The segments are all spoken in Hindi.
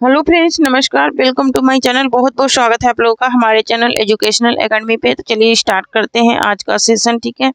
हेलो फ्रेंड्स, नमस्कार। Welcome to my channel. बहुत बहुत स्वागत है आप लोगों का हमारे चैनल एजुकेशनल एकेडमी पे। तो चलिए स्टार्ट करते हैं आज का सेशन। ठीक है,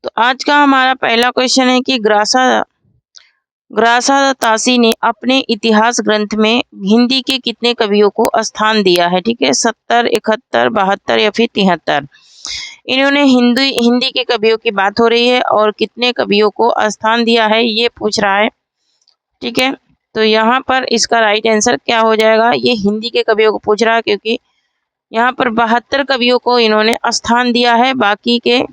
तो आज का हमारा पहला क्वेश्चन है कि ग्रासा तासी ने अपने इतिहास ग्रंथ में हिंदी के कितने कवियों को स्थान दिया है। ठीक है, 70, 71, 72 या फिर 73। इन्होंने हिंदी के कवियों की बात हो रही है और कितने कवियों को स्थान दिया है ये पूछ रहा है। ठीक है, तो यहाँ पर इसका राइट आंसर क्या हो जाएगा, ये हिंदी के कवियों को पूछ रहा है क्योंकि यहाँ पर 72 कवियों को इन्होंने स्थान दिया है। बाकी के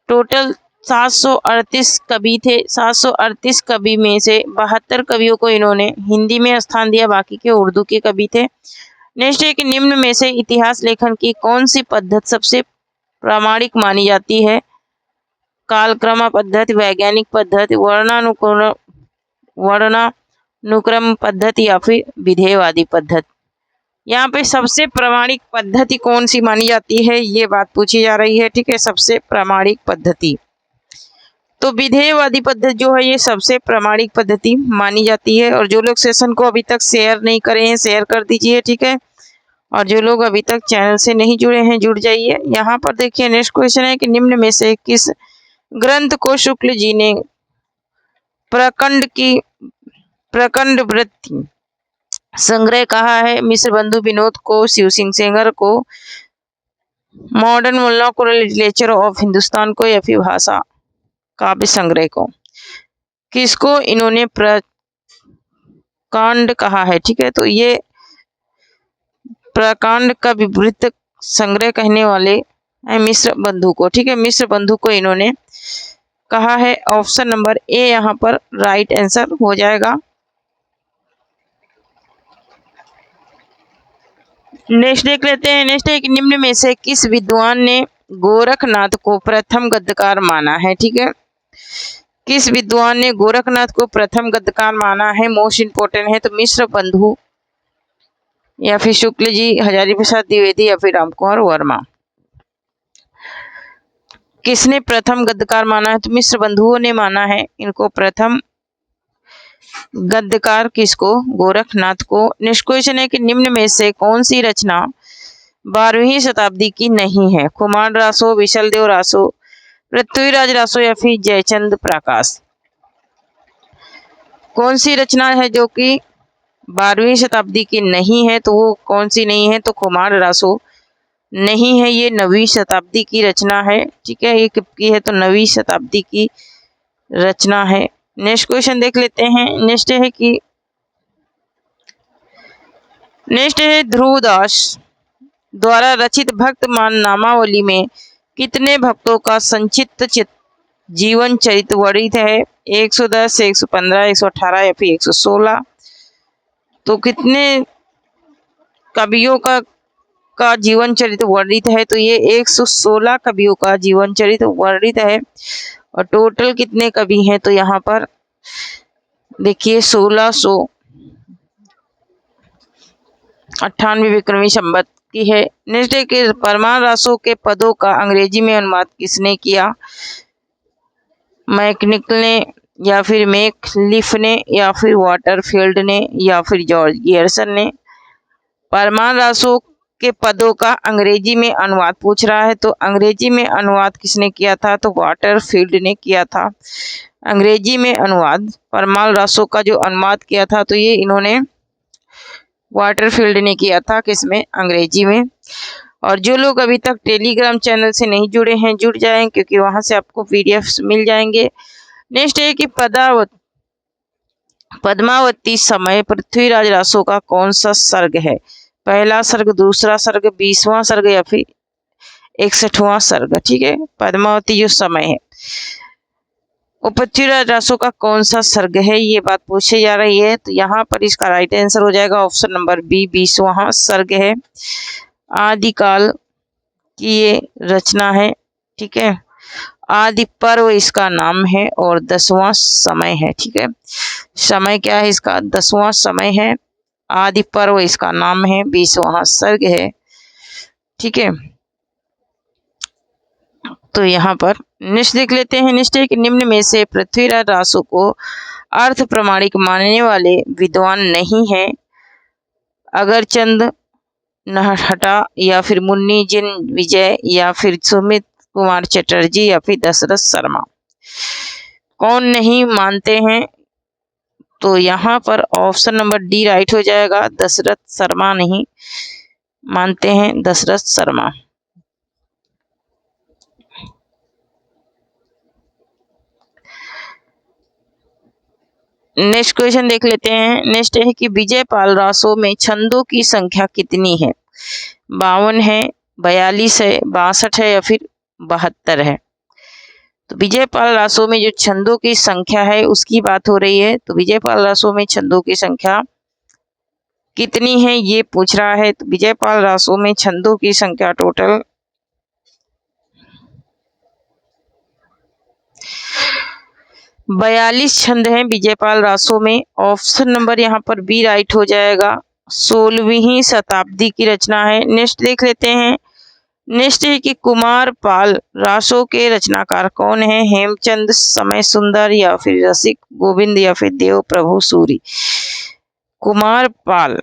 टोटल 738 कवि थे। 738 कवि में से 72 कवियों को इन्होंने हिंदी में स्थान दिया, बाकी के उर्दू के कवि थे। नेक्स्ट है कि निम्न में से इतिहास लेखन की कौन सी पद्धति सबसे प्रामाणिक मानी जाती है। कालक्रम पद्धति, वैज्ञानिक पद्धति, वर्णानुक्रम पद्धति या फिर विधेयवादी पद्धति। यहाँ पे सबसे प्रामाणिक पद्धति कौन सी मानी जाती है ये बात पूछी जा रही है। ठीक है, सबसे प्रामाणिक पद्धति तो विधेयवादी पद्धति जो है ये सबसे प्रामाणिक पद्धति मानी जाती है। और जो लोग सेशन को अभी तक शेयर नहीं करे हैं शेयर कर दीजिए। ठीक है, और जो लोग अभी तक चैनल से नहीं जुड़े हैं जुड़ जाइए। यहाँ पर देखिए नेक्स्ट क्वेश्चन है कि निम्न में से किस ग्रंथ को शुक्ल जी ने प्रकंड वृत्ति संग्रह कहा है। मिश्र बंधु विनोद को, शिव सिंह सेंगर को, modern monocular literature of Hindustan को या फिर भाषा काव्य संग्रह को। किसको इन्होंने प्रकांड कहा है। ठीक है, तो ये प्रकांड का विवृत संग्रह कहने वाले है मिश्र बंधु को। ठीक है, मिश्र बंधु को इन्होंने कहा है। ऑप्शन नंबर ए यहाँ पर राइट आंसर हो जाएगा। नेक्स्ट देख लेते हैं। नेक्स्ट है कि निम्न में से किस विद्वान ने गोरखनाथ को प्रथम गद्यकार माना है। ठीक है, किस विद्वान ने गोरखनाथ को प्रथम गद्यकार माना है, मोस्ट इंपोर्टेंट है। तो मिश्र बंधु या फिर शुक्ल जी, हजारी प्रसाद द्विवेदी या फिर राम कुमार वर्मा। किसने प्रथम गद्यकार माना है, तो मिश्र बंधुओं ने माना है इनको प्रथम गद्यकार। किसको, गोरखनाथ को। नेक्स्ट क्वेश्चन है कि निम्न में से कौन सी रचना 12वीं शताब्दी की नहीं है। कुमार रासो, विशलदेव रासो, पृथ्वीराज रासो या फिर जयचंद प्रकाश। कौन सी रचना है जो कि 12वीं शताब्दी की नहीं है, तो वो कौन सी नहीं है, तो कुमार रासो नहीं है, ये 9वीं शताब्दी की रचना है। ठीक है, ये किसकी है, तो 9वीं शताब्दी की रचना है। नेक्स्ट क्वेश्चन देख लेते हैं। नेक्स्ट है ध्रुवदास द्वारा रचित भक्तमान नामावली में कितने भक्तों का संक्षिप्त जीवन चरित्र वर्णित है। 110, 115, 118 या फिर 116। तो कितने कवियों का जीवन चरित्र वर्णित है, तो ये 116 कवियों का जीवन चरित्र वर्णित है। और टोटल कितने कवि हैं, तो यहाँ पर देखिए 1698 विक्रमी संवत की है। नेक्स्ट है कि परमान रासो के पदों का अंग्रेजी में अनुवाद किसने किया। मैकनिकल ने या फिर मैकलिफ ने या फिर वाटरफील्ड ने या फिर जॉर्ज गियर्सन ने। परमान रासो के पदों का अंग्रेजी में अनुवाद पूछ रहा है, तो अंग्रेजी में अनुवाद किसने किया था, तो वाटरफील्ड ने किया था अंग्रेजी में अनुवाद। परमान रासो का जो अनुवाद किया था तो ये इन्होंने वाटरफील्ड ने किया था, किसमें, अंग्रेजी में। और जो लोग अभी तक टेलीग्राम चैनल से नहीं जुड़े हैं जुड़ जाएं, क्योंकि वहां से आपको PDF मिल जाएंगे। नेक्स्ट है कि पद्मावती समय पृथ्वीराज रासो का कौन सा सर्ग है। पहला सर्ग, दूसरा सर्ग, 20वां सर्ग या फिर 61वां सर्ग। ठीक है, पद्मावती जो समय है वो पृथ्वीराज रासो का कौन सा सर्ग है ये बात पूछी जा रही है। तो यहाँ पर इसका राइट आंसर हो जाएगा ऑप्शन नंबर बी, 20वां सर्ग है। आदिकाल की ये रचना है। ठीक है, आदि पर्व इसका नाम है और 10वां समय है। ठीक है, समय क्या है इसका, 10वां समय है। आदि पर्व इसका नाम है, 20वां सर्ग है। ठीक है, तो यहाँ पर नेक्स्ट देख लेते हैं। नेक्स्ट है कि निम्न में से पृथ्वीराज रासो को अर्थ प्रमाणिक मानने वाले विद्वान नहीं हैं। अगरचंद नहटा या फिर मुन्नी जिन विजय या फिर सुमित कुमार चटर्जी या फिर दशरथ शर्मा। कौन नहीं मानते हैं? तो यहाँ पर ऑप्शन नंबर डी राइट हो जाएगा। दशरथ शर्मा नहीं मानते हैं, दशरथ शर्मा। नेक्स्ट क्वेश्चन देख लेते हैं। नेक्स्ट है कि विजयपाल रासो में छंदों की संख्या कितनी है? 52 है, 42 है, 62 है या फिर 72 है। तो विजयपाल रासो में जो छंदों की संख्या है उसकी बात हो रही है। तो विजयपाल रासो में छंदों की संख्या कितनी है ये पूछ रहा है। तो विजयपाल रासो में छंदों की संख्या टोटल 42 छंद हैं विजयपाल रासो में। ऑप्शन नंबर यहाँ पर बी राइट हो जाएगा। 16वीं शताब्दी की रचना है। नेक्स्ट देख लेते हैं। नेक्स्ट है कि कुमार पाल रासो के रचनाकार कौन है? हेमचंद, समय सुंदर या फिर रसिक गोविंद या फिर देव प्रभु सूरी। कुमार पाल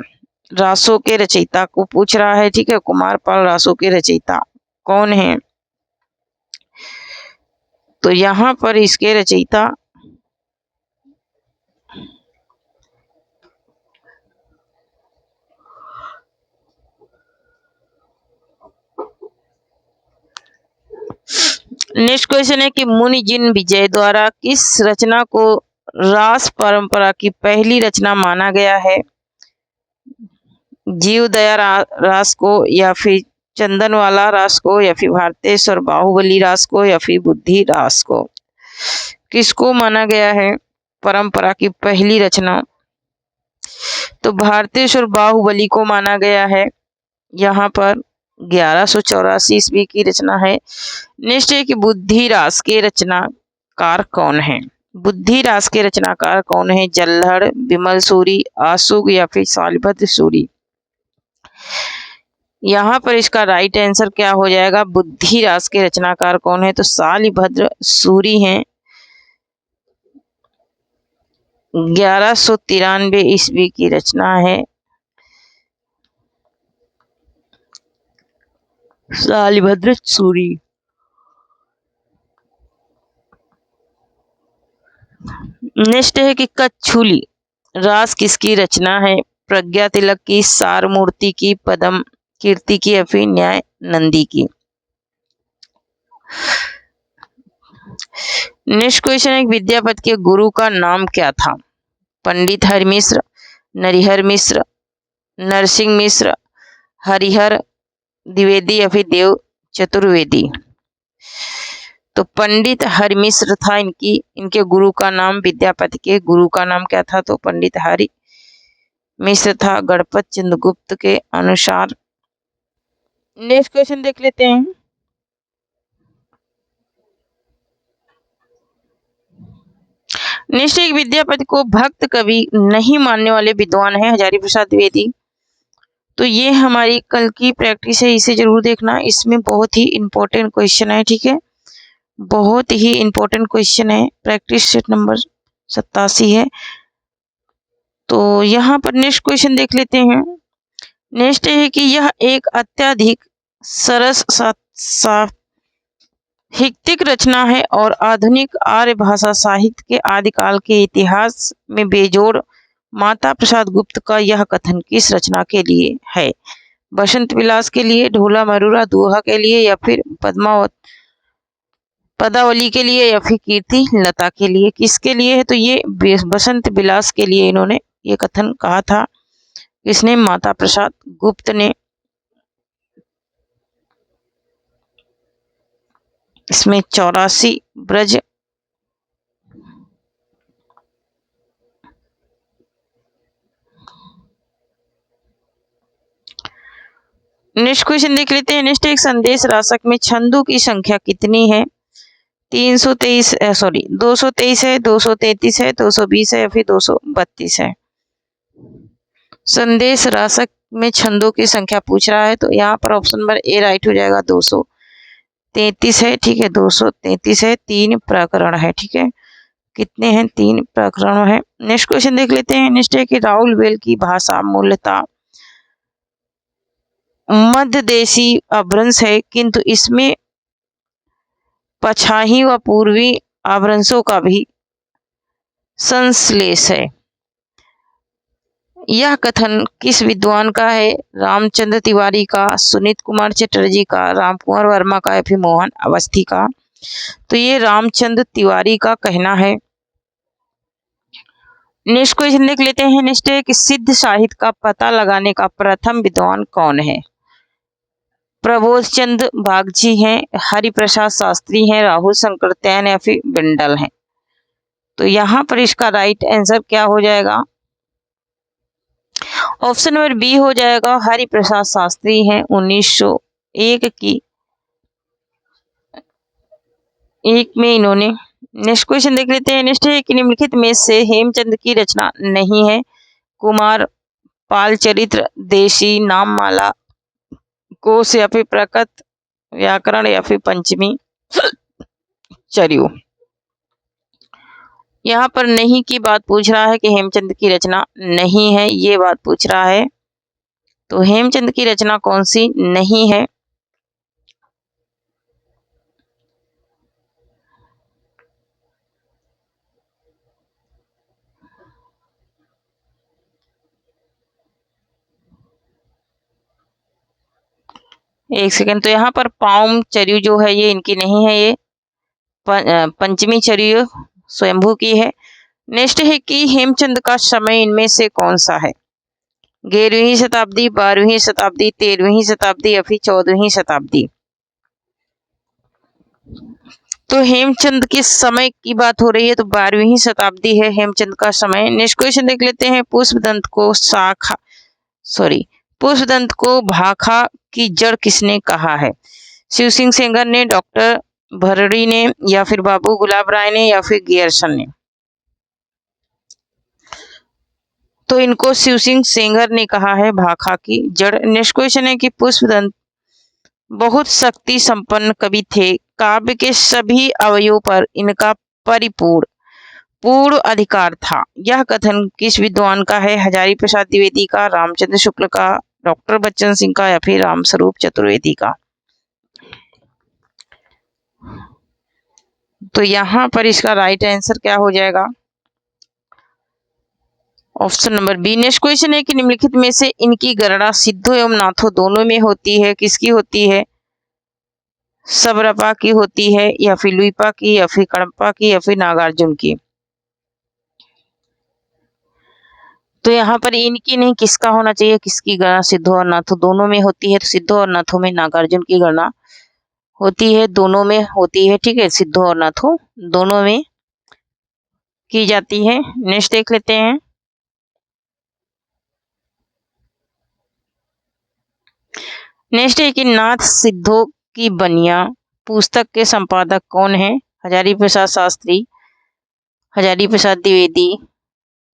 रासो के रचयिता को पूछ रहा है, ठीक है। कुमार पाल रासो के रचयिता कौन है? तो यहाँ पर इसके रचयिता नेक्स्ट क्वेश्चन है कि मुनि जिन विजय द्वारा किस रचना को रास परंपरा की पहली रचना माना गया है? जीवदया रास को या फिर चंदनवाला रास को या फिर भारतेश्वर बाहुबली रास को या फिर बुद्धि रास को। किसको माना गया है परंपरा की पहली रचना? तो भारतेश्वर बाहुबली को माना गया है। यहाँ पर 1184 ईस्वी की रचना है। नेक्स्ट है कि बुद्धि रास के रचनाकार कौन है? बुद्धि रास के रचनाकार कौन है? जल्हड़, विमल सूरी, आशुग या फिर शालिभद्र सूरी। यहाँ पर इसका राइट आंसर क्या हो जाएगा? बुद्धि रास के रचनाकार कौन है? तो शालिभद्र सूरी हैं। 1193 ईस्वी की रचना है शालिभद्र सूरी। नेक्स्ट है कि कच्छूली रास किसकी रचना है? प्रज्ञा तिलक की, सार मूर्ति की, पदम कीर्ति की या फिर न्याय नंदी की। नेक्स्ट क्वेश्चन है विद्यापति के गुरु का नाम क्या था? पंडित हरिमिश्र, नरिहर मिश्र, नरसिंह मिश्र, हरिहर द्विवेदी या फिर देव चतुर्वेदी। तो पंडित हरिमिश्र था इनके गुरु का नाम। विद्यापति के गुरु का नाम क्या था? तो पंडित हरि मिश्र था गणपत चंद्रगुप्त के अनुसार। नेक्स्ट क्वेश्चन देख लेते हैं। नेक्स्ट एक विद्यापति को भक्त कवि नहीं मानने वाले विद्वान हैं हजारी प्रसाद द्विवेदी। तो ये हमारी कल की प्रैक्टिस है, इसे जरूर देखना। इसमें बहुत ही इंपॉर्टेंट क्वेश्चन है, ठीक है। बहुत ही इंपॉर्टेंट क्वेश्चन है। प्रैक्टिस सेट नंबर 87 है। तो यहाँ पर नेक्स्ट क्वेश्चन देख लेते हैं। नेक्स्ट है कि यह एक अत्यधिक सरस साहित्यिक रचना है और आधुनिक आर्य भाषा साहित्य के आदिकाल के इतिहास में बेजोड़ माता प्रसाद गुप्त का यह कथन किस रचना के लिए है? बसंत विलास के लिए, ढोला मरूरा दोहा के लिए या फिर पदावली के लिए या फिर कीर्ति लता के लिए। किसके लिए है? तो ये बसंत विलास के लिए इन्होंने ये कथन कहा था। इसने माता प्रसाद गुप्त ने। इसमें 84 ब्रज नेक्स्ट क्वेश्चन देख लेते हैं। नेक्स्ट एक संदेश राशक में छंदों की संख्या कितनी है? 223 है, 233 है, 220 है या फिर 232 है। संदेश राशक में छंदों की संख्या पूछ रहा है। तो यहाँ पर ऑप्शन नंबर ए राइट हो जाएगा। 233 है, ठीक है। 233 है, 3 प्रकरण है, ठीक है। कितने हैं? 3 प्रकरण है। नेक्स्ट क्वेश्चन देख लेते हैं। नेक्स्ट है कि राहुल वेल की भाषा मूलतः मध्य देशी अपभ्रंश है, किंतु इसमें पछाही व पूर्वी अपभ्रंशों का भी संश्लेष है। यह कथन किस विद्वान का है? रामचंद्र तिवारी का, सुनीत कुमार चटर्जी का, राम कुमार वर्मा का या फिर मोहन अवस्थी का? तो ये रामचंद्र तिवारी का कहना है। नेक्स्ट क्वेश्चन देख लेते हैं। नेक्स्ट है कि सिद्ध साहित्य का पता लगाने का प्रथम विद्वान कौन है? प्रबोध चंद्र बागची हैं, हरिप्रसाद शास्त्री हैं, राहुल शंकरत्यायन या फिर बिंडल हैं? तो यहाँ पर इसका राइट आंसर क्या हो जाएगा? ऑप्शन नंबर बी हो जाएगा। हरिप्रसाद शास्त्री हैं, 1901 की एक में इन्होंने। नेक्स्ट क्वेश्चन देख लेते हैं। नेक्स्ट है कि निम्नलिखित में से हेमचंद की रचना नहीं है? कुमार पाल चरित्र, देशी नाममाला, कोश या फिर प्रकट व्याकरण या फिर पंचमी चर्यु? यहाँ पर नहीं की बात पूछ रहा है कि हेमचंद की रचना नहीं है, ये बात पूछ रहा है। तो हेमचंद की रचना कौन सी नहीं है? एक सेकंड। तो यहाँ पर पाउम चर्यु जो है ये इनकी नहीं है, ये पंचमी चर्यु स्वयंभू की है। नेक्स्ट है कि हेमचंद का समय इनमें से कौन सा है? 11वीं शताब्दी, 12वीं शताब्दी, 13वीं शताब्दी या फिर 14वीं शताब्दी? तो हेमचंद के समय की बात हो रही है, तो 12वीं शताब्दी है हेमचंद का समय। नेक्स्ट क्वेश्चन देख लेते हैं। पुष्पदंत को भाखा की जड़ किसने कहा है? शिव सिंह सेंगर ने, डॉक्टर भरड़ी ने या फिर बाबू गुलाब राय ने या फिर गियरसन ने? तो इनको शिव सिंह सेंगर ने कहा है भाखा की जड़। नेक्स्ट क्वेश्चन है कि पुष्पदंत बहुत शक्ति संपन्न कवि थे, काव्य के सभी अवयवों पर इनका पूर्ण अधिकार था। यह कथन किस विद्वान का है? हजारी प्रसाद द्विवेदी का, रामचंद्र शुक्ल का, डॉक्टर बच्चन सिंह का या फिर रामस्वरूप चतुर्वेदी का? तो यहाँ पर इसका राइट आंसर क्या हो जाएगा? Option number B. Next question है कि निम्नलिखित में से इनकी गणना सिद्धों एवं नाथों दोनों में होती है, किसकी होती है? सबरपा की होती है या फिर लुइपा की या फिर कड़प्पा की या फिर नागार्जुन की? तो यहाँ पर इनकी नहीं, किसका होना चाहिए? किसकी गणना सिद्धों और नाथों दोनों में होती है? तो सिद्धों और नाथों में नागार्जुन की गणना होती है, दोनों में होती है। ठीक है, सिद्धों और नाथों दोनों में की जाती है। नेक्स्ट देख लेते हैं। नेक्स्ट है कि नाथ सिद्धों की बनिया पुस्तक के संपादक कौन है? हजारी प्रसाद शास्त्री, हजारी प्रसाद द्विवेदी,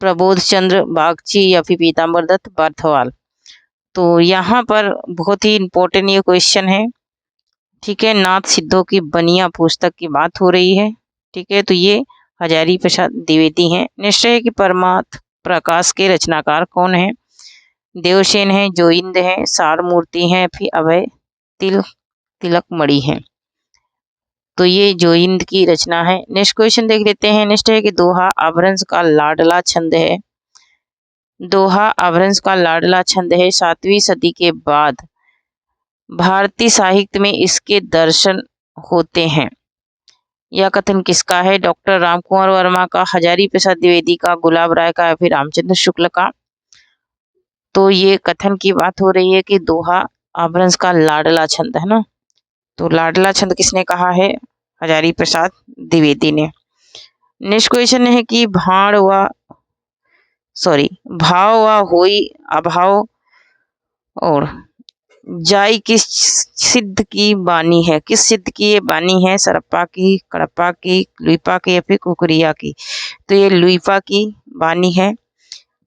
प्रबोध चंद्र बागची या फिर पीताम्बर दत्त बर्थवाल? तो यहाँ पर बहुत ही इंपॉर्टेंट ये क्वेश्चन है। ठीक है, नाथ सिद्धों की बनिया पुस्तक की बात हो रही है। ठीक है, तो ये हजारी प्रसाद द्विवेदी हैं। नेक्स्ट है कि परमार्थ प्रकाश के रचनाकार कौन है? देवसेन है, जोइंद है, सार मूर्ति है, फिर अभय तिलकमणि है? तो ये जोइंद की रचना है। नेक्स्ट क्वेश्चन देख लेते हैं। नेक्स्ट है कि दोहा अपभ्रंश का लाडला छंद है। दोहा अपभ्रंश का लाडला छंद है। 7वीं सदी के बाद भारतीय साहित्य में इसके दर्शन होते हैं। यह कथन किसका है? डॉक्टर रामकुमार वर्मा का, हजारी प्रसाद द्विवेदी का, गुलाब राय का या फिर रामचंद्र शुक्ल का? तो ये कथन की बात हो रही है कि दोहा अपभ्रंश का लाडला छंद है ना। तो लाडला छंद किसने कहा है? हजारी प्रसाद द्विवेदी ने। नेक्स्ट क्वेश्चन है कि भाव व होई अभाव और जाई किस सिद्ध की बानी है? किस सिद्ध की ये बानी है? सरप्पा की, कड़प्पा की, लुइपा की या फिर कुकुरिया की? तो ये लुइपा की बानी है।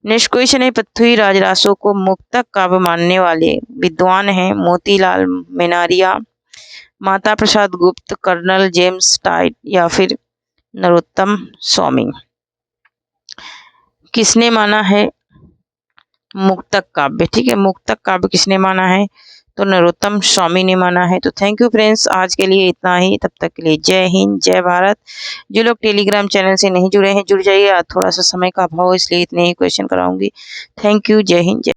नेक्स्ट क्वेश्चन है पृथ्वीराज रासो को मुक्तक काव्य मानने वाले विद्वान हैं? मोतीलाल मेनारिया, माता प्रसाद गुप्त, कर्नल जेम्स टाइट या फिर नरोत्तम स्वामी। किसने माना है मुक्तक काव्य, ठीक है, मुक्तक काव्य किसने माना है, तो नरोत्तम स्वामी ने माना है। तो थैंक यू फ्रेंड्स, आज के लिए इतना ही, तब तक के लिए जय हिंद जय भारत। जो लोग टेलीग्राम चैनल से नहीं जुड़े हैं जुड़ जाइए, आज थोड़ा सा समय का अभाव इसलिए इतने ही क्वेश्चन कराऊंगी। थैंक यू, जय हिंद जय